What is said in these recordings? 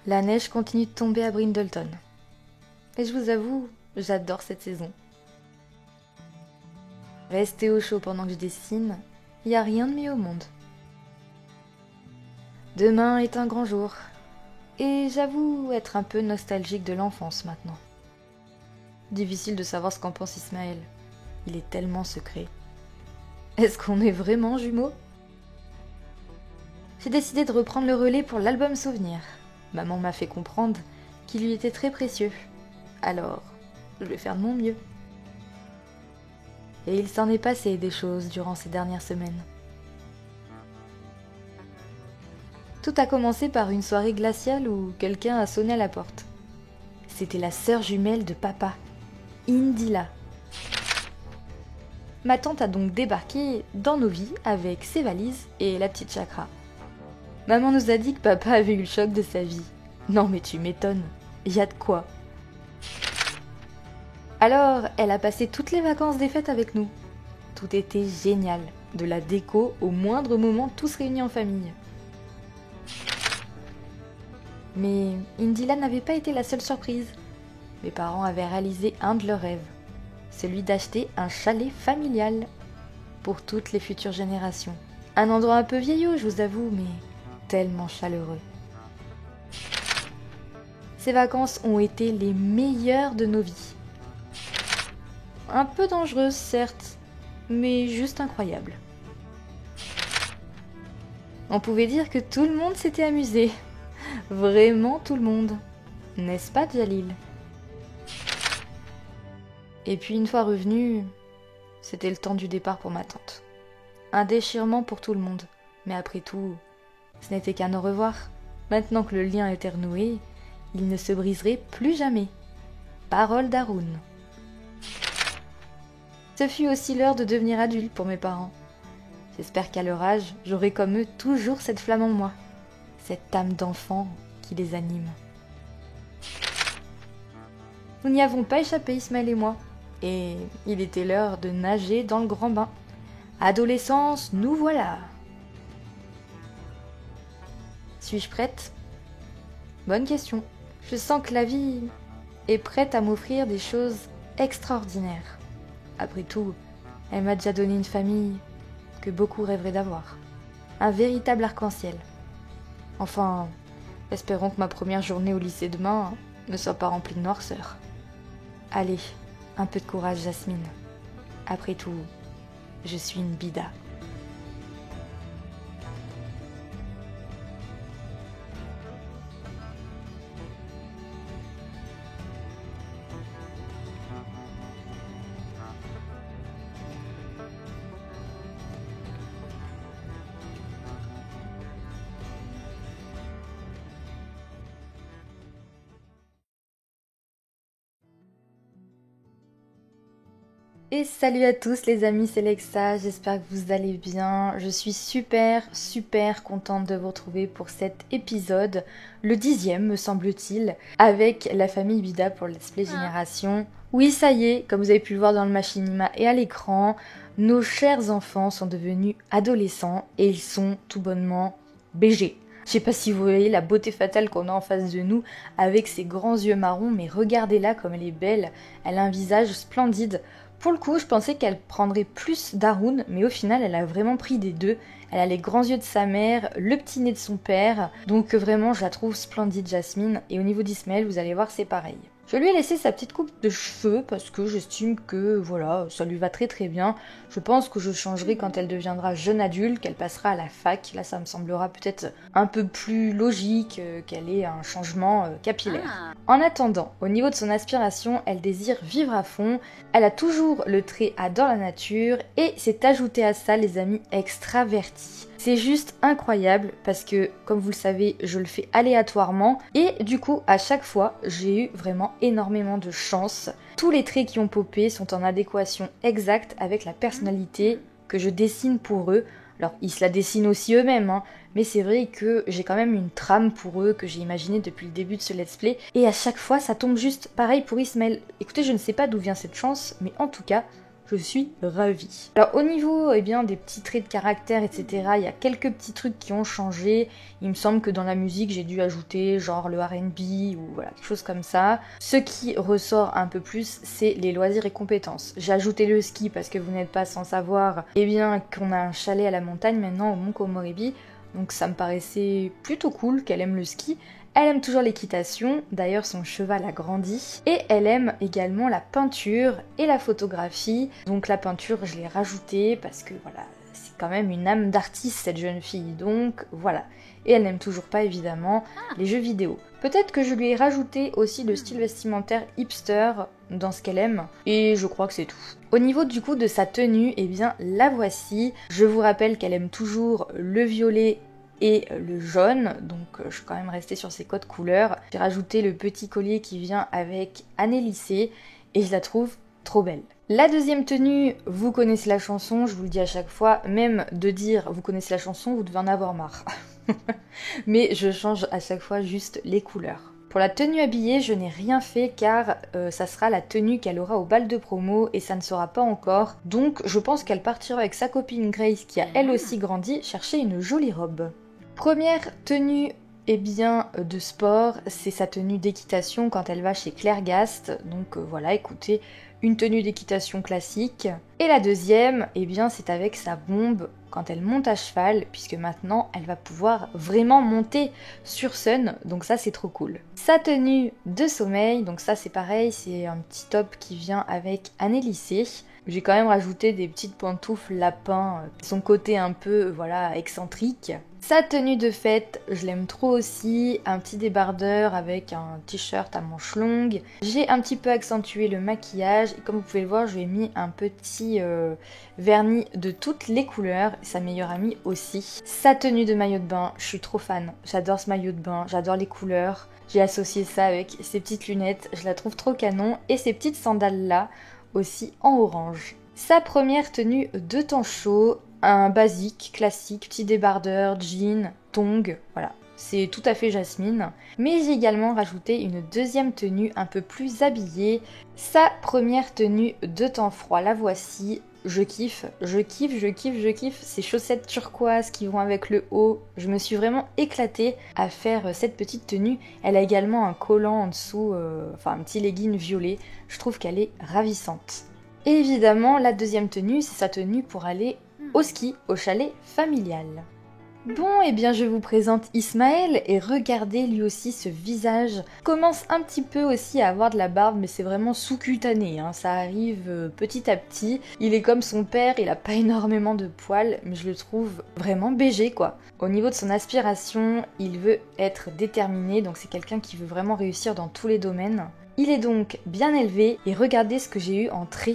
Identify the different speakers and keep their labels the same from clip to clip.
Speaker 1: La neige continue de tomber à Brindleton. Et je vous avoue, j'adore cette saison. Rester au chaud pendant que je dessine, il n'y a rien de mieux au monde. Demain est un grand jour, et j'avoue être un peu nostalgique de l'enfance maintenant. Difficile de savoir ce qu'en pense Ismaël, il est tellement secret. Est-ce qu'on est vraiment jumeaux? J'ai décidé de reprendre le relais pour l'album Souvenir. Maman m'a fait comprendre qu'il lui était très précieux. Alors, je vais faire de mon mieux. Et il s'en est passé des choses durant ces dernières semaines. Tout a commencé par une soirée glaciale où quelqu'un a sonné à la porte. C'était la sœur jumelle de papa, Indila. Ma tante a donc débarqué dans nos vies avec ses valises et la petite chakra. Maman nous a dit que papa avait eu le choc de sa vie. Non mais tu m'étonnes, y a de quoi. Alors, elle a passé toutes les vacances des fêtes avec nous. Tout était génial, de la déco au moindre moment, tous réunis en famille. Mais Indila n'avait pas été la seule surprise. Mes parents avaient réalisé un de leurs rêves, celui d'acheter un chalet familial pour toutes les futures générations. Un endroit un peu vieillot, je vous avoue, mais tellement chaleureux. Ces vacances ont été les meilleures de nos vies. Un peu dangereuses, certes, mais juste incroyables. On pouvait dire que tout le monde s'était amusé. Vraiment tout le monde. N'est-ce pas, Jalil? Et puis une fois revenu, c'était le temps du départ pour ma tante. Un déchirement pour tout le monde. Mais après tout, ce n'était qu'un au revoir. Maintenant que le lien était renoué, il ne se briserait plus jamais. Parole d'Haroun. Ce fut aussi l'heure de devenir adulte pour mes parents. J'espère qu'à leur âge, j'aurai comme eux toujours cette flamme en moi, cette âme d'enfant qui les anime. Nous n'y avons pas échappé, Ismaël et moi, et il était l'heure de nager dans le grand bain. Adolescence, nous voilà. Suis-je prête? Bonne question. Je sens que la vie est prête à m'offrir des choses extraordinaires. Après tout, elle m'a déjà donné une famille que beaucoup rêveraient d'avoir. Un véritable arc-en-ciel. Enfin, espérons que ma première journée au lycée demain ne soit pas remplie de noirceur. Allez, un peu de courage, Jasmine. Après tout, je suis une bida. Et salut à tous les amis, c'est Lexa, j'espère que vous allez bien. Je suis super contente de vous retrouver pour cet épisode, le 10e me semble-t-il, avec la famille Bida pour Let's Play Génération. Oui, ça y est, comme vous avez pu le voir dans le machinima et à l'écran, nos chers enfants sont devenus adolescents et ils sont tout bonnement BG. Je sais pas si vous voyez la beauté fatale qu'on a en face de nous avec ses grands yeux marrons, mais regardez-la comme elle est belle, elle a un visage splendide. Pour le coup, je pensais qu'elle prendrait plus d'Haroun, mais au final, elle a vraiment pris des deux. Elle a les grands yeux de sa mère, le petit nez de son père, donc vraiment, je la trouve splendide, Jasmine. Et au niveau d'Ismaël, vous allez voir, c'est pareil. Je lui ai laissé sa petite coupe de cheveux parce que j'estime que voilà, ça lui va très bien. Je pense que je changerai quand elle deviendra jeune adulte, qu'elle passera à la fac. Là, ça me semblera peut-être un peu plus logique qu'elle ait un changement capillaire. En attendant, au niveau de son aspiration, elle désire vivre à fond. Elle a toujours le trait adore la nature et s'est ajouté à ça les amis extravertis. C'est juste incroyable parce que, comme vous le savez, je le fais aléatoirement et du coup, à chaque fois, j'ai eu vraiment énormément de chance. Tous les traits qui ont popé sont en adéquation exacte avec la personnalité que je dessine pour eux. Alors, ils se la dessinent aussi eux-mêmes, hein, mais c'est vrai que j'ai quand même une trame pour eux que j'ai imaginée depuis le début de ce let's play et à chaque fois, ça tombe juste pareil pour Ismaël. Écoutez, je ne sais pas d'où vient cette chance, mais en tout cas, je suis ravie. Alors au niveau des petits traits de caractère, etc., il y a quelques petits trucs qui ont changé. Il me semble que dans la musique, j'ai dû ajouter genre le R&B ou voilà, quelque chose comme ça. Ce qui ressort un peu plus, c'est les loisirs et compétences. J'ai ajouté le ski parce que vous n'êtes pas sans savoir qu'on a un chalet à la montagne maintenant au Mont Komorebi. Donc ça me paraissait plutôt cool qu'elle aime le ski. Elle aime toujours l'équitation, d'ailleurs son cheval a grandi. Et elle aime également la peinture et la photographie. Donc la peinture, je l'ai rajoutée parce que voilà, c'est quand même une âme d'artiste cette jeune fille. Donc voilà. Et elle n'aime toujours pas évidemment les jeux vidéo. Peut-être que je lui ai rajouté aussi le style vestimentaire hipster dans ce qu'elle aime. Et je crois que c'est tout. Au niveau du coup de sa tenue, la voici. Je vous rappelle qu'elle aime toujours le violet et le jaune, donc je suis quand même restée sur ces codes couleurs. J'ai rajouté le petit collier qui vient avec Année Lycée et je la trouve trop belle. La deuxième tenue, vous connaissez la chanson, je vous le dis à chaque fois, même de dire vous connaissez la chanson, vous devez en avoir marre. Mais je change à chaque fois juste les couleurs. Pour la tenue habillée, je n'ai rien fait car ça sera la tenue qu'elle aura au bal de promo et ça ne sera pas encore. Donc je pense qu'elle partira avec sa copine Grace qui a elle aussi grandi chercher une jolie robe. Première tenue de sport, c'est sa tenue d'équitation quand elle va chez Claire Gast. Donc voilà, écoutez, une tenue d'équitation classique. Et la deuxième, c'est avec sa bombe quand elle monte à cheval, puisque maintenant elle va pouvoir vraiment monter sur Sun, donc ça c'est trop cool. Sa tenue de sommeil, donc ça c'est pareil, c'est un petit top qui vient avec Année Lycée. J'ai quand même rajouté des petites pantoufles lapins, son côté un peu excentrique. Sa tenue de fête, je l'aime trop aussi, un petit débardeur avec un t-shirt à manches longues. J'ai un petit peu accentué le maquillage et comme vous pouvez le voir, je lui ai mis un petit vernis de toutes les couleurs, sa meilleure amie aussi. Sa tenue de maillot de bain, je suis trop fan, j'adore ce maillot de bain, j'adore les couleurs. J'ai associé ça avec ses petites lunettes, je la trouve trop canon et ces petites sandales là aussi en orange. Sa première tenue de temps chaud, un basique, classique, petit débardeur, jean, tongs, voilà. C'est tout à fait Jasmine. Mais j'ai également rajouté une deuxième tenue un peu plus habillée. Sa première tenue de temps froid, la voici. Je kiffe. Ces chaussettes turquoises qui vont avec le haut. Je me suis vraiment éclatée à faire cette petite tenue. Elle a également un collant en dessous, un petit legging violet. Je trouve qu'elle est ravissante. Et évidemment, la deuxième tenue, c'est sa tenue pour aller au ski, au chalet familial. Bon, je vous présente Ismaël et regardez lui aussi ce visage. Il commence un petit peu aussi à avoir de la barbe, mais c'est vraiment sous-cutané, ça arrive petit à petit. Il est comme son père, il a pas énormément de poils, mais je le trouve vraiment BG quoi. Au niveau de son aspiration, il veut être déterminé, donc c'est quelqu'un qui veut vraiment réussir dans tous les domaines. Il est donc bien élevé et regardez ce que j'ai eu en trait.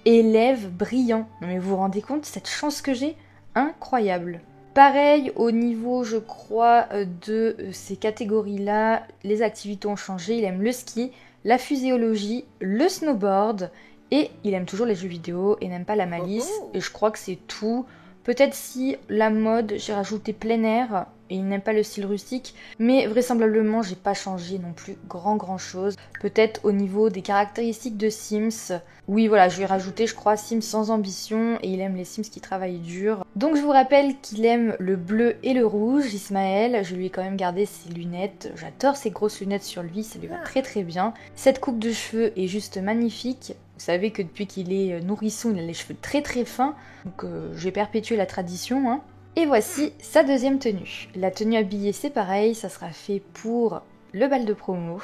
Speaker 1: Élève brillant. Non mais vous vous rendez compte, cette chance que j'ai? Incroyable. Pareil, au niveau, je crois, de ces catégories-là, les activités ont changé. Il aime le ski, la fuséologie, le snowboard et il aime toujours les jeux vidéo et n'aime pas la malice. Et je crois que c'est tout. Peut-être si la mode, j'ai rajouté plein air et il n'aime pas le style rustique, mais vraisemblablement j'ai pas changé non plus grand chose. Peut-être au niveau des caractéristiques de Sims, oui voilà, je lui ai rajouté je crois Sims sans ambition et il aime les Sims qui travaillent dur. Donc je vous rappelle qu'il aime le bleu et le rouge, Ismaël, je lui ai quand même gardé ses lunettes, j'adore ses grosses lunettes sur lui, ça lui va très bien. Cette coupe de cheveux est juste magnifique. Vous savez que depuis qu'il est nourrisson, il a les cheveux très fin, donc j'ai perpétué la tradition. Et voici sa deuxième tenue. La tenue habillée c'est pareil, ça sera fait pour le bal de promo.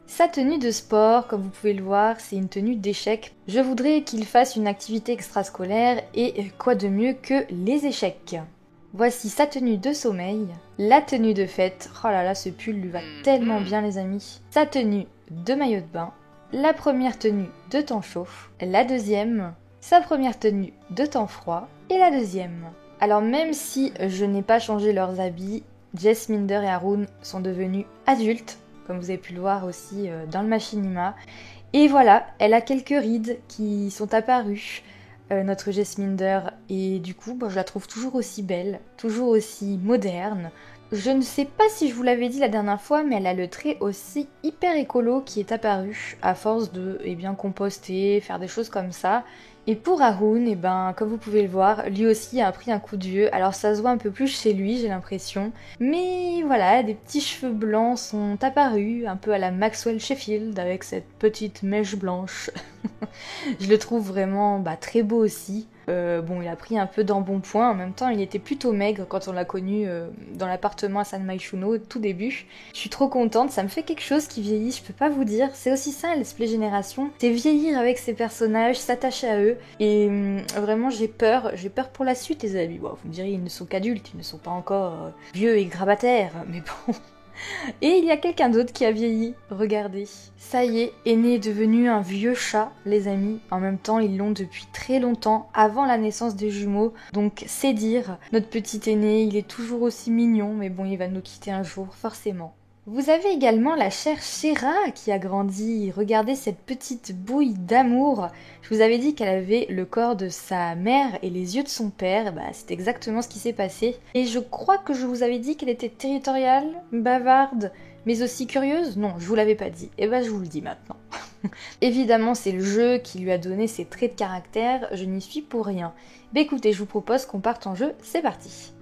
Speaker 1: Sa tenue de sport, comme vous pouvez le voir, c'est une tenue d'échecs. Je voudrais qu'il fasse une activité extrascolaire et quoi de mieux que les échecs. Voici sa tenue de sommeil, la tenue de fête, oh là là ce pull lui va tellement bien les amis. Sa tenue de maillot de bain, la première tenue de temps chaud, la deuxième, sa première tenue de temps froid et la deuxième. Alors même si je n'ai pas changé leurs habits, Jess Minder et Haroun sont devenus adultes, comme vous avez pu le voir aussi dans le machinima. Et voilà, elle a quelques rides qui sont apparues, notre Jess Minder, et du coup je la trouve toujours aussi belle, toujours aussi moderne, Je ne sais pas si je vous l'avais dit la dernière fois, mais elle a le trait aussi hyper écolo qui est apparu à force de composter, faire des choses comme ça. Et pour Haroun, comme vous pouvez le voir, lui aussi a pris un coup de vieux. Alors ça se voit un peu plus chez lui, j'ai l'impression. Mais voilà, des petits cheveux blancs sont apparus, un peu à la Maxwell Sheffield, avec cette petite mèche blanche. Je le trouve vraiment très beau aussi. Il a pris un peu d'embonpoint, en même temps il était plutôt maigre quand on l'a connu dans l'appartement à San Myshuno au tout début. Je suis trop contente, ça me fait quelque chose qui vieillit, je peux pas vous dire. C'est aussi ça, Let's Play Génération, c'est vieillir avec ces personnages, s'attacher à eux. Et vraiment j'ai peur pour la suite les amis. Bon, vous me direz, ils ne sont qu'adultes, ils ne sont pas encore vieux et grabataires, mais bon... Et il y a quelqu'un d'autre qui a vieilli, regardez. Ça y est, Aîné est devenu un vieux chat, les amis. En même temps, ils l'ont depuis très longtemps, avant la naissance des jumeaux. Donc c'est dire, notre petit Aîné, il est toujours aussi mignon, mais bon, il va nous quitter un jour, forcément. Vous avez également la chère Shera qui a grandi. Regardez cette petite bouille d'amour. Je vous avais dit qu'elle avait le corps de sa mère et les yeux de son père. C'est exactement ce qui s'est passé. Et je crois que je vous avais dit qu'elle était territoriale, bavarde, mais aussi curieuse. Non, je vous l'avais pas dit. Et je vous le dis maintenant. Évidemment, c'est le jeu qui lui a donné ses traits de caractère. Je n'y suis pour rien. Écoutez, je vous propose qu'on parte en jeu. C'est parti.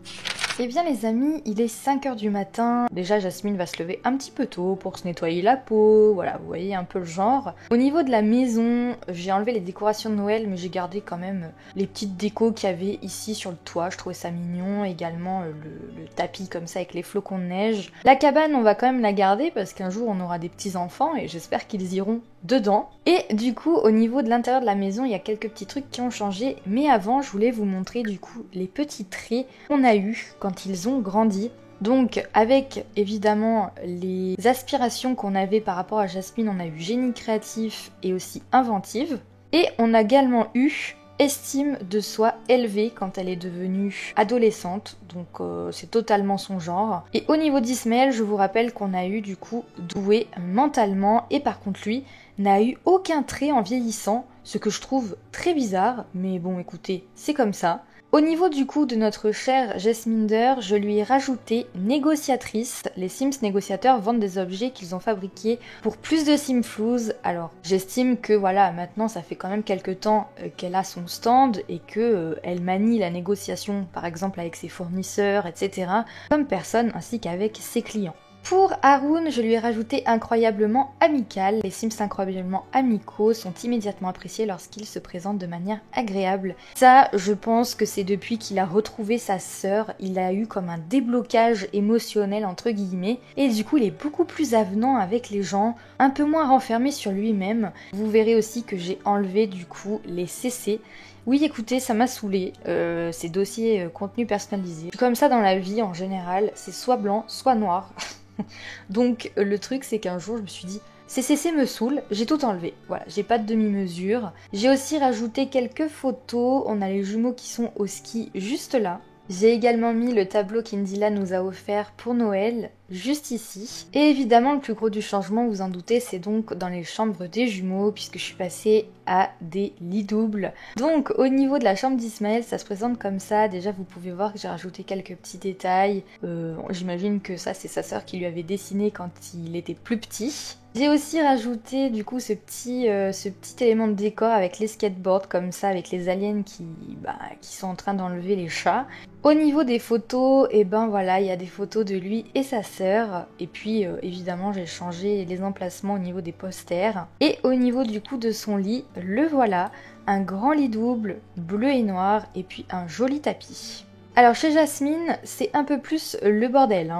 Speaker 1: Eh bien les amis, il est 5h du matin. Déjà Jasmine va se lever un petit peu tôt pour se nettoyer la peau, voilà, vous voyez un peu le genre. Au niveau de la maison, j'ai enlevé les décorations de Noël, mais j'ai gardé quand même les petites décos qu'il y avait ici sur le toit, je trouvais ça mignon. Également le tapis comme ça avec les flocons de neige. La cabane, on va quand même la garder parce qu'un jour on aura des petits enfants et j'espère qu'ils iront dedans. Et du coup, au niveau de l'intérieur de la maison, il y a quelques petits trucs qui ont changé, mais avant, je voulais vous montrer du coup les petits traits qu'on a eu quand ils ont grandi. Donc avec évidemment les aspirations qu'on avait par rapport à Jasmine, on a eu génie créatif et aussi inventive. Et on a également eu estime de soi élevée quand elle est devenue adolescente, donc c'est totalement son genre. Et au niveau d'Ismaël, je vous rappelle qu'on a eu du coup doué mentalement, et par contre lui n'a eu aucun trait en vieillissant, ce que je trouve très bizarre, mais bon écoutez, c'est comme ça. Au niveau du coup de notre chère Jasminder, je lui ai rajouté négociatrice. Les Sims négociateurs vendent des objets qu'ils ont fabriqués pour plus de Simflouz. Alors j'estime que voilà, maintenant ça fait quand même quelques temps qu'elle a son stand et que elle manie la négociation par exemple avec ses fournisseurs, etc. comme personne ainsi qu'avec ses clients. Pour Haroun, je lui ai rajouté incroyablement amical. Les Sims incroyablement amicaux sont immédiatement appréciés lorsqu'ils se présentent de manière agréable. Ça, je pense que c'est depuis qu'il a retrouvé sa sœur, il a eu comme un déblocage émotionnel entre guillemets, et du coup il est beaucoup plus avenant avec les gens, un peu moins renfermé sur lui-même. Vous verrez aussi que j'ai enlevé du coup les CC. Oui, écoutez, ça m'a saoulé, ces dossiers contenu personnalisé. Comme ça dans la vie en général, c'est soit blanc, soit noir. Donc le truc c'est qu'un jour je me suis dit CCC me saoule, j'ai tout enlevé. Voilà, j'ai pas de demi-mesure. J'ai aussi rajouté quelques photos, on a les jumeaux qui sont au ski juste là. J'ai également mis le tableau qu'Indila nous a offert pour Noël, juste ici. Et évidemment, le plus gros du changement, vous en doutez, c'est donc dans les chambres des jumeaux, puisque je suis passée à des lits doubles. Donc, au niveau de la chambre d'Ismaël, ça se présente comme ça. Déjà, vous pouvez voir que j'ai rajouté quelques petits détails. J'imagine que ça, c'est sa sœur qui lui avait dessiné quand il était plus petit. J'ai aussi rajouté du coup ce petit élément de décor avec les skateboards comme ça, avec les aliens qui sont en train d'enlever les chats. Au niveau des photos, voilà, il y a des photos de lui et sa sœur. Et puis évidemment j'ai changé les emplacements au niveau des posters. Et au niveau du coup de son lit, le voilà, un grand lit double, bleu et noir, et puis un joli tapis. Alors chez Jasmine, c'est un peu plus le bordel,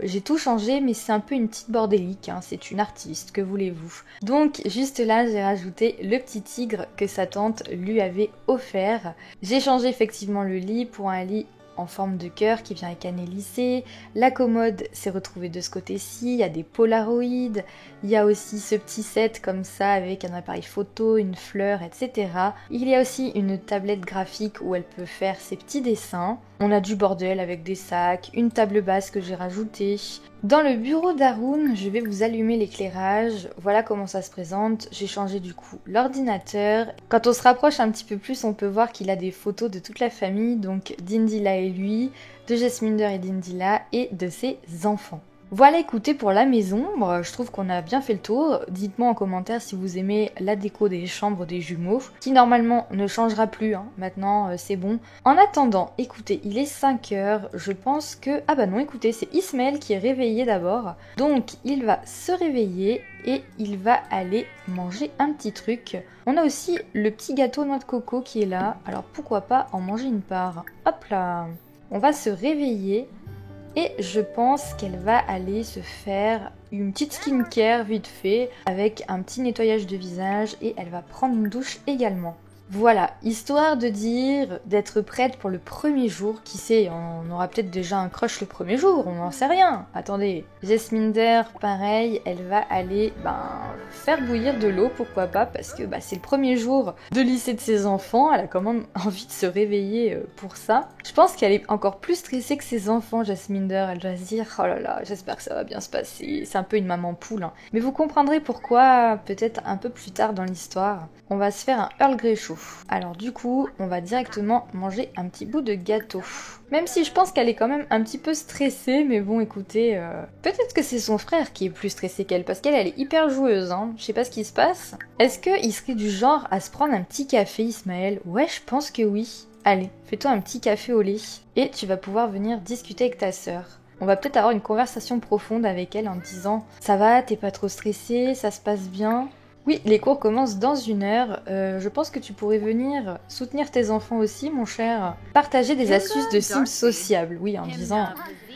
Speaker 1: j'ai tout changé mais c'est un peu une petite bordélique, c'est une artiste, que voulez-vous. Donc juste là j'ai rajouté le petit tigre que sa tante lui avait offert. J'ai changé effectivement le lit pour un lit en forme de cœur qui vient avec un lissé. La commode s'est retrouvée de ce côté-ci, il y a des polaroïdes, il y a aussi ce petit set comme ça avec un appareil photo, une fleur, etc. Il y a aussi une tablette graphique où elle peut faire ses petits dessins. On a du bordel avec des sacs, une table basse que j'ai rajoutée, Dans le bureau d'Haroun, je vais vous allumer l'éclairage. Voilà comment ça se présente. J'ai changé du coup l'ordinateur. Quand on se rapproche un petit peu plus, on peut voir qu'il a des photos de toute la famille, donc d'Indila et lui, de Jasminder et d'Indila et de ses enfants. Voilà, écoutez, pour la maison, je trouve qu'on a bien fait le tour. Dites-moi en commentaire si vous aimez la déco des chambres des jumeaux, qui normalement ne changera plus, hein. Maintenant c'est bon. En attendant, écoutez, il est 5 heures, je pense que... Ah bah non, écoutez, c'est Ismaël qui est réveillé d'abord. Donc il va se réveiller et il va aller manger un petit truc. On a aussi le petit gâteau noix de coco qui est là, alors pourquoi pas en manger une part. Hop là. On va se réveiller. Et je pense qu'elle va aller se faire une petite skincare vite fait avec un petit nettoyage de visage et elle va prendre une douche également. Voilà, histoire de dire, d'être prête pour le premier jour. Qui sait, on aura peut-être déjà un crush le premier jour, on n'en sait rien. Attendez, Jasminder, pareil, elle va aller faire bouillir de l'eau, pourquoi pas, parce que c'est le premier jour de lycée de ses enfants, elle a quand même envie de se réveiller pour ça. Je pense qu'elle est encore plus stressée que ses enfants, Jasminder, elle doit se dire, oh là là, j'espère que ça va bien se passer, c'est un peu une maman poule. Hein. Mais vous comprendrez pourquoi, peut-être un peu plus tard dans l'histoire, on va se faire un Earl Grey chaud. Alors du coup, on va directement manger un petit bout de gâteau. Même si je pense qu'elle est quand même un petit peu stressée, mais bon écoutez, peut-être que c'est son frère qui est plus stressé qu'elle, parce qu'elle est hyper joueuse, hein. Je sais pas ce qui se passe. Est-ce qu'il serait du genre à se prendre un petit café, Ismaël? Ouais, je pense que oui. Allez, fais-toi un petit café au lait, et tu vas pouvoir venir discuter avec ta sœur. On va peut-être avoir une conversation profonde avec elle en disant « Ça va, t'es pas trop stressée, ça se passe bien ?» Oui, les cours commencent dans 1 heure. Je pense que tu pourrais venir soutenir tes enfants aussi, mon cher. Partager des astuces de Sims sociables, oui, en disant...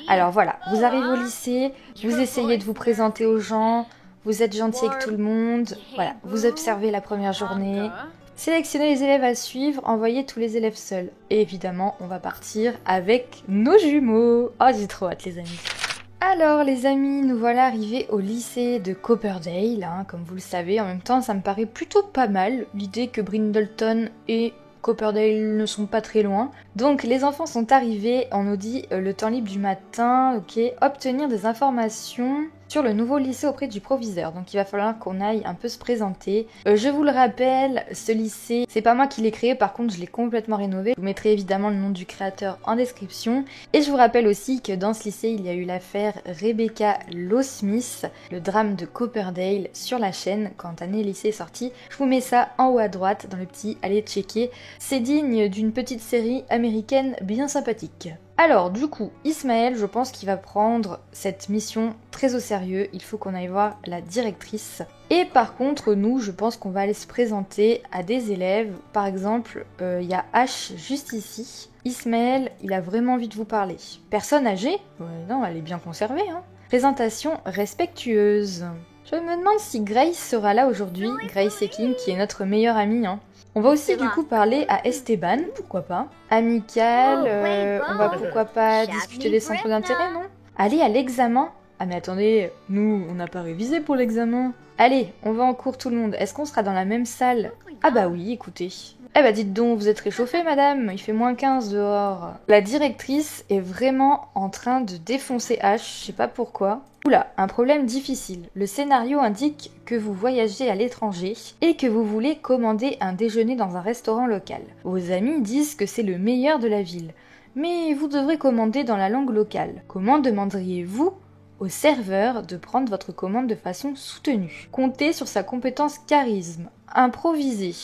Speaker 1: Alors voilà, vous arrivez au lycée, vous essayez de vous présenter aux gens, vous êtes gentil avec tout le monde, voilà, vous observez la première journée, sélectionnez les élèves à suivre, envoyez tous les élèves seuls. Et évidemment, on va partir avec nos jumeaux. Oh, j'ai trop hâte, les amis. Alors les amis, nous voilà arrivés au lycée de Copperdale, hein, comme vous le savez. En même temps, ça me paraît plutôt pas mal, l'idée que Brindleton et Copperdale ne sont pas très loin. Donc les enfants sont arrivés, on nous dit le temps libre du matin, ok, obtenir des informations sur le nouveau lycée auprès du proviseur. Donc il va falloir qu'on aille un peu se présenter. Je vous le rappelle, ce lycée, c'est pas moi qui l'ai créé, par contre je l'ai complètement rénové. Je vous mettrai évidemment le nom du créateur en description. Et je vous rappelle aussi que dans ce lycée, il y a eu l'affaire Rebecca Law-Smith, le drame de Copperdale sur la chaîne quand Année Lycée est sorti. Je vous mets ça en haut à droite dans le petit, allez checker. C'est digne d'une petite série américaine bien sympathique. Alors du coup, Ismaël, je pense qu'il va prendre cette mission très au sérieux, il faut qu'on aille voir la directrice. Et par contre, nous, je pense qu'on va aller se présenter à des élèves. Par exemple, il y a H juste ici. Ismaël, il a vraiment envie de vous parler. Personne âgée? Ouais, non, elle est bien conservée, hein. Présentation respectueuse. Je me demande si Grace sera là aujourd'hui, Grace Eking, qui est notre meilleure amie, hein. On va aussi du coup parler à Esteban, pourquoi pas. Amical, on va pourquoi pas discuter des centres d'intérêt, non? Aller à l'examen? Ah mais attendez, nous on n'a pas révisé pour l'examen. Allez, on va en cours tout le monde. Est-ce qu'on sera dans la même salle? Ah bah oui, écoutez. Eh bah dites donc, vous êtes réchauffée madame, il fait -15 dehors. La directrice est vraiment en train de défoncer H, je sais pas pourquoi. Oula, un problème difficile. Le scénario indique que vous voyagez à l'étranger et que vous voulez commander un déjeuner dans un restaurant local. Vos amis disent que c'est le meilleur de la ville, mais vous devrez commander dans la langue locale. Comment demanderiez-vous au serveur de prendre votre commande de façon soutenue? Comptez sur sa compétence charisme. Improviser.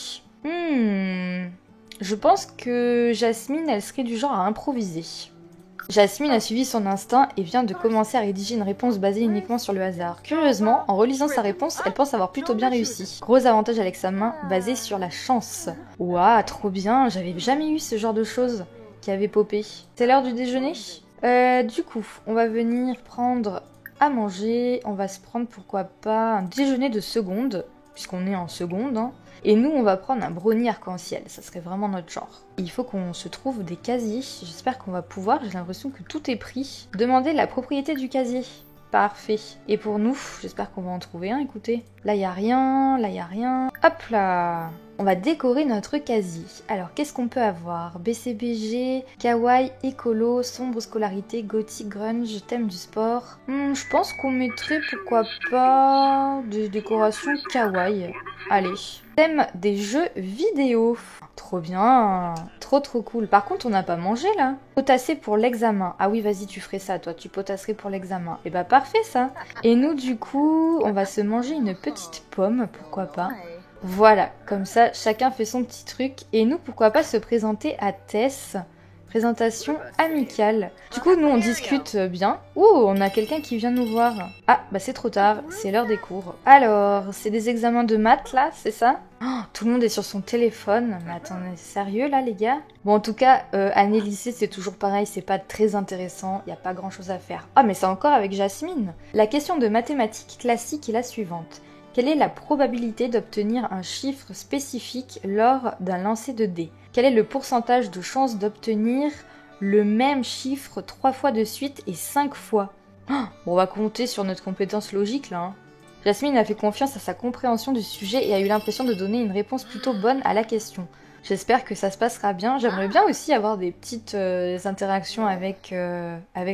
Speaker 1: Je pense que Jasmine, elle serait du genre à improviser. Jasmine a suivi son instinct et vient de commencer à rédiger une réponse basée uniquement sur le hasard. Curieusement, en relisant sa réponse, elle pense avoir plutôt bien réussi. Gros avantage à l'examen, basé sur la chance. Ouah, trop bien, j'avais jamais eu ce genre de choses qui avait popé. C'est l'heure du déjeuner? Du coup, on va venir prendre à manger, on va se prendre pourquoi pas un déjeuner de seconde, puisqu'on est en seconde, hein. Et nous, on va prendre un brownie arc-en-ciel, ça serait vraiment notre genre. Il faut qu'on se trouve des casiers, j'espère qu'on va pouvoir, j'ai l'impression que tout est pris. Demandez la propriété du casier. Parfait. Et pour nous, j'espère qu'on va en trouver un, écoutez. Là, il y a rien, là, il y a rien. Hop là! on va décorer notre casier. Alors, qu'est-ce qu'on peut avoir? BCBG, kawaii, écolo, sombre scolarité, gothique, grunge, thème du sport. Je pense qu'on mettrait, pourquoi pas, des décorations kawaii. Allez. Thème des jeux vidéo. Trop bien. Trop cool. Par contre, on n'a pas mangé là. Potasser pour l'examen. Ah oui, vas-y, tu ferais ça, toi. Tu potasserais pour l'examen. Et bah parfait ça. Et nous, du coup, on va se manger une petite pomme, pourquoi pas. Voilà, comme ça, chacun fait son petit truc. Et nous, pourquoi pas se présenter à Tess. Présentation amicale. Du coup, nous, on discute bien. Oh, on a quelqu'un qui vient nous voir. Ah, bah c'est trop tard, c'est l'heure des cours. Alors, c'est des examens de maths, là, c'est ça? Oh, tout le monde est sur son téléphone. Mais attendez, sérieux, là, les gars? Bon, en tout cas, année lycée, c'est toujours pareil, c'est pas très intéressant. Il n'y a pas grand-chose à faire. Ah, mais c'est encore avec Jasmine. La question de mathématiques classique est la suivante. Quelle est la probabilité d'obtenir un chiffre spécifique lors d'un lancer de dés? Quel est le pourcentage de chances d'obtenir le même chiffre 3 fois de suite et 5 fois? Bon, on va compter sur notre compétence logique là. Jasmine a fait confiance à sa compréhension du sujet et a eu l'impression de donner une réponse plutôt bonne à la question. J'espère que ça se passera bien. J'aimerais bien aussi avoir des petites interactions avec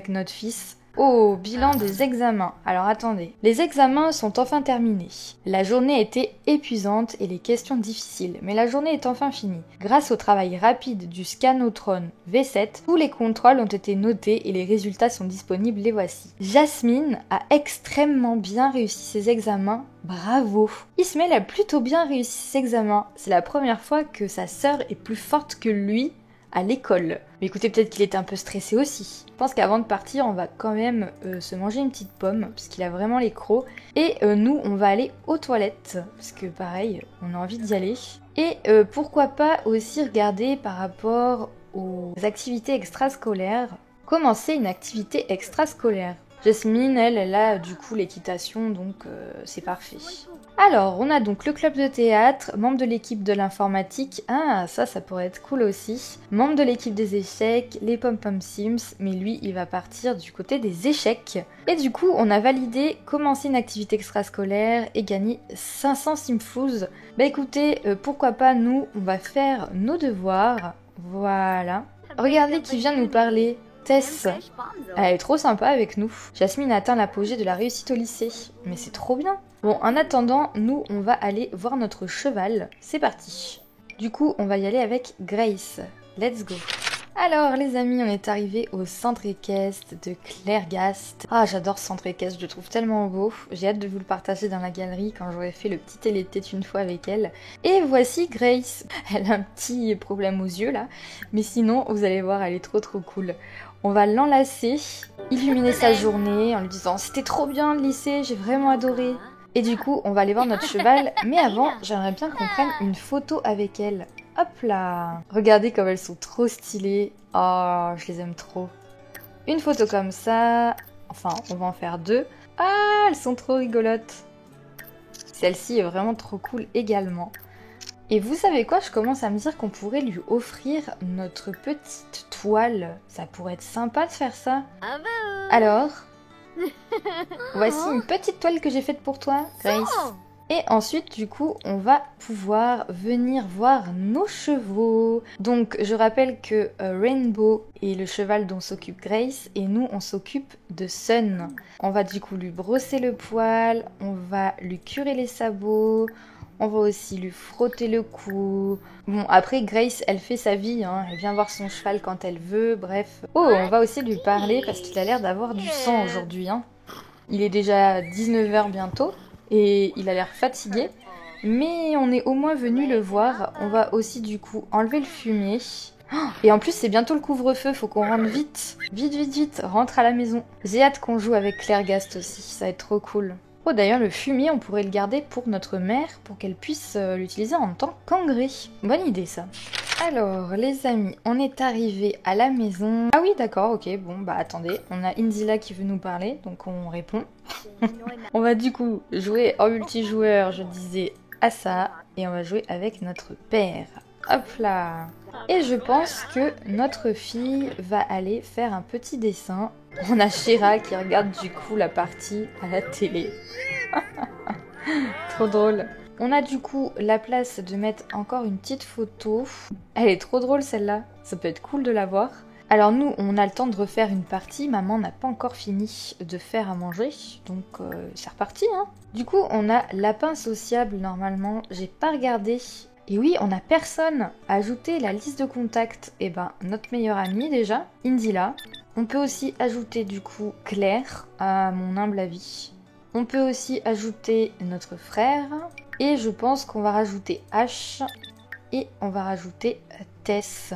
Speaker 1: notre fils. Oh, bilan des examens. Alors attendez. Les examens sont enfin terminés. La journée a été épuisante et les questions difficiles, mais la journée est enfin finie. Grâce au travail rapide du Scanotron V7, tous les contrôles ont été notés et les résultats sont disponibles, les voici. Jasmine a extrêmement bien réussi ses examens. Bravo! Ismaël a plutôt bien réussi ses examens. C'est la première fois que sa sœur est plus forte que lui à l'école. Mais écoutez, peut-être qu'il était un peu stressé aussi. Je pense qu'avant de partir, on va quand même se manger une petite pomme, parce qu'il a vraiment les crocs. Et nous, on va aller aux toilettes, parce que pareil, on a envie d'y aller. Et pourquoi pas aussi regarder par rapport aux activités extrascolaires, commencer une activité extrascolaire. Jasmine, elle a du coup l'équitation, donc c'est parfait. Alors, on a donc le club de théâtre, membre de l'équipe de l'informatique, ah ça pourrait être cool aussi, membre de l'équipe des échecs, les pom-pom sims, mais lui il va partir du côté des échecs. Et du coup, on a validé commencer une activité extrascolaire et gagner 500 simfous. Bah écoutez, pourquoi pas nous, on va faire nos devoirs, voilà. Regardez qui vient nous parler. Tess, elle est trop sympa avec nous. Jasmine a atteint l'apogée de la réussite au lycée. Mais c'est trop bien. Bon, en attendant, nous, on va aller voir notre cheval. C'est parti. Du coup, on va y aller avec Grace. Let's go. Alors, les amis, on est arrivé au centre équestre de Clairgast. Ah, j'adore ce centre équestre, je le trouve tellement beau. J'ai hâte de vous le partager dans la galerie quand j'aurai fait le petit Elle était une fois avec elle. Et voici Grace. Elle a un petit problème aux yeux, là. Mais sinon, vous allez voir, elle est trop cool. On va l'enlacer, illuminer sa journée en lui disant « C'était trop bien le lycée, j'ai vraiment adoré ». Et du coup, on va aller voir notre cheval. Mais avant, j'aimerais bien qu'on prenne une photo avec elle. Hop là! Regardez comme elles sont trop stylées. Oh, je les aime trop. Une photo comme ça. Enfin, on va en faire 2. Ah, elles sont trop rigolotes. Celle-ci est vraiment trop cool également. Et vous savez quoi, je commence à me dire qu'on pourrait lui offrir notre petite toile. Ça pourrait être sympa de faire ça. Alors, voici une petite toile que j'ai faite pour toi, Grace. Et ensuite, du coup, on va pouvoir venir voir nos chevaux. Donc, je rappelle que Rainbow est le cheval dont s'occupe Grace et nous, on s'occupe de Sun. On va du coup lui brosser le poil, on va lui curer les sabots, on va aussi lui frotter le cou. Bon, après, Grace, elle fait sa vie, hein. Elle vient voir son cheval quand elle veut, bref. Oh, on va aussi lui parler parce qu'il a l'air d'avoir du sang aujourd'hui, hein. Il est déjà 19h bientôt. Et il a l'air fatigué, mais on est au moins venu le voir. On va aussi du coup enlever le fumier. Et en plus c'est bientôt le couvre-feu, faut qu'on rentre vite. Vite, rentre à la maison. J'ai hâte qu'on joue avec Clairgast aussi, ça va être trop cool. Oh d'ailleurs le fumier on pourrait le garder pour notre mère, pour qu'elle puisse l'utiliser en tant qu'engrais. Bonne idée ça. Alors les amis, on est arrivé à la maison. Ah oui d'accord, ok, bon bah attendez, on a Inzila qui veut nous parler, donc on répond. On va du coup jouer en multijoueur, je disais, à ça, et on va jouer avec notre père. Hop là. Et je pense que notre fille va aller faire un petit dessin. On a Shira qui regarde du coup la partie à la télé. Trop drôle. On a du coup la place de mettre encore une petite photo. Elle est trop drôle celle-là, ça peut être cool de la voir. Alors nous, on a le temps de refaire une partie, maman n'a pas encore fini de faire à manger, donc c'est reparti hein. Du coup, on a lapin sociable normalement, j'ai pas regardé. Et oui, on a personne. Ajouter la liste de contacts, et ben notre meilleure amie déjà, Indila. On peut aussi ajouter du coup Claire, à mon humble avis. On peut aussi ajouter notre frère. Et je pense qu'on va rajouter H. Et on va rajouter Tess.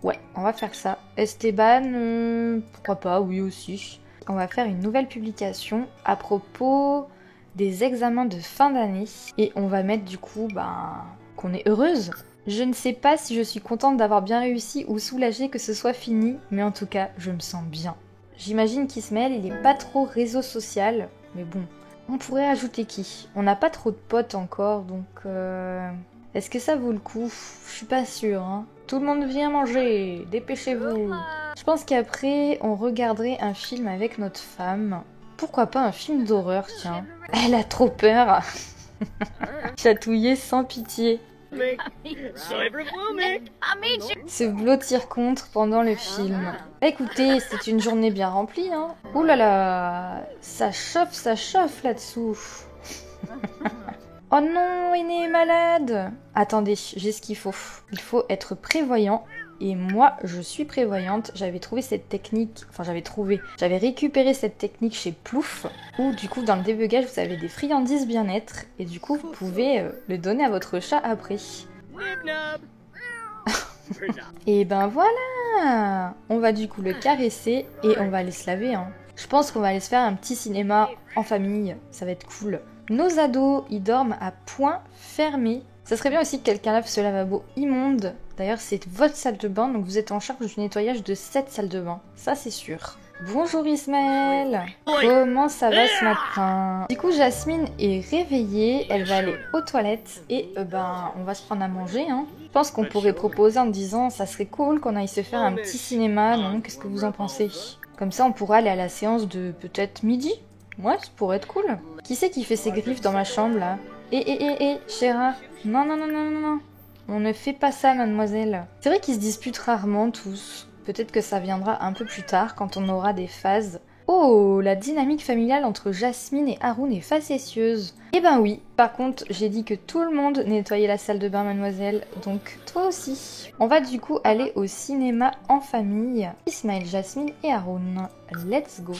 Speaker 1: Ouais, on va faire ça. Esteban, pourquoi pas, oui aussi. On va faire une nouvelle publication à propos des examens de fin d'année. Et on va mettre du coup, qu'on est heureuse. Je ne sais pas si je suis contente d'avoir bien réussi ou soulagée que ce soit fini, mais en tout cas, je me sens bien. J'imagine qu'Ismaël, il est pas trop réseau social, mais bon. On pourrait ajouter qui? On n'a pas trop de potes encore, donc est-ce que ça vaut le coup? Je suis pas sûre, hein. Tout le monde vient manger, dépêchez-vous. Je pense qu'après, on regarderait un film avec notre femme. Pourquoi pas un film d'horreur, tiens. Elle a trop peur. Chatouiller sans pitié. Se blottir contre pendant le film. Écoutez, c'est une journée bien remplie, hein. Ouh là là, ça chauffe là-dessous. Oh non, Aîné est malade. Attendez, j'ai ce qu'il faut. Il faut être prévoyant. Et moi, je suis prévoyante. J'avais trouvé cette technique, j'avais récupéré cette technique chez Plouf, où du coup, dans le débugage, vous avez des friandises bien-être, et du coup, vous pouvez le donner à votre chat après. Et ben voilà. On va du coup le caresser, et on va aller se laver, hein. Je pense qu'on va aller se faire un petit cinéma en famille, ça va être cool. Nos ados, ils dorment à point fermé. Ça serait bien aussi que quelqu'un lave ce lavabo immonde. D'ailleurs, c'est votre salle de bain, donc vous êtes en charge du nettoyage de cette salle de bain. Ça, c'est sûr. Bonjour Ismaël. Comment ça va ce matin? Du coup, Jasmine est réveillée. Elle va aller aux toilettes et on va se prendre à manger, hein. Je pense qu'on pourrait proposer en disant ça serait cool qu'on aille se faire un petit cinéma, non? Qu'est-ce que vous en pensez? Comme ça, on pourra aller à la séance de peut-être midi. Ouais, ça pourrait être cool. Qui c'est qui fait ses griffes dans ma chambre, là? Chéra. Non. On ne fait pas ça, mademoiselle. C'est vrai qu'ils se disputent rarement, tous. Peut-être que ça viendra un peu plus tard, quand on aura des phases. Oh, la dynamique familiale entre Jasmine et Haroun est facétieuse. Eh ben oui. Par contre, j'ai dit que tout le monde nettoyait la salle de bain, mademoiselle. Donc, toi aussi. On va du coup aller au cinéma en famille. Ismaël, Jasmine et Haroun. Let's go.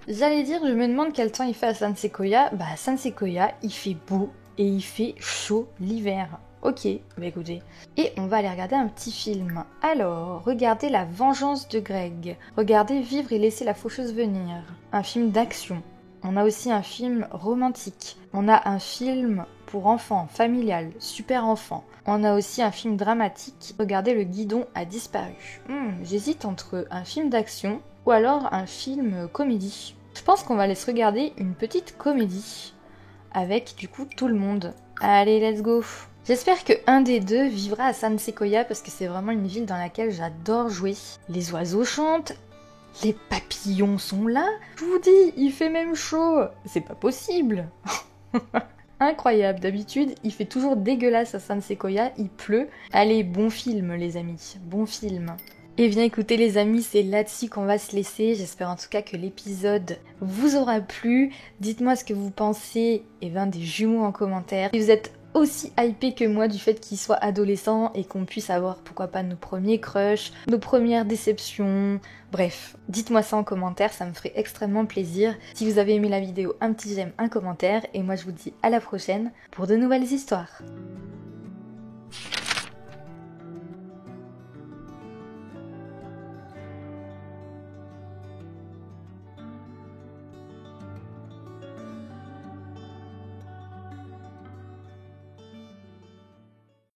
Speaker 1: J'allais dire, je me demande quel temps il fait à San Sequoia. Bah, à San Sequoia, il fait beau et il fait chaud l'hiver. Ok, bah écoutez. Et on va aller regarder un petit film. Alors, regardez La Vengeance de Greg. Regardez Vivre et laisser la faucheuse venir. Un film d'action. On a aussi un film romantique. On a un film pour enfants, familial, super enfant. On a aussi un film dramatique. Regardez Le guidon a disparu. J'hésite entre un film d'action ou alors un film comédie. Je pense qu'on va aller se regarder une petite comédie avec du coup tout le monde. Allez, let's go. J'espère que un des deux vivra à San Sequoia parce que c'est vraiment une ville dans laquelle j'adore jouer. Les oiseaux chantent, les papillons sont là. Je vous dis, il fait même chaud. C'est pas possible. Incroyable, d'habitude il fait toujours dégueulasse à San Sequoia, il pleut. Allez, bon film les amis, bon film. Et bien écoutez les amis, c'est là-dessus qu'on va se laisser. J'espère en tout cas que l'épisode vous aura plu. Dites-moi ce que vous pensez des jumeaux en commentaire. Si vous êtes aussi hypé que moi du fait qu'ils soient adolescents et qu'on puisse avoir pourquoi pas nos premiers crushs, nos premières déceptions. Bref, dites-moi ça en commentaire, ça me ferait extrêmement plaisir. Si vous avez aimé la vidéo, un petit j'aime, un commentaire. Et moi je vous dis à la prochaine pour de nouvelles histoires.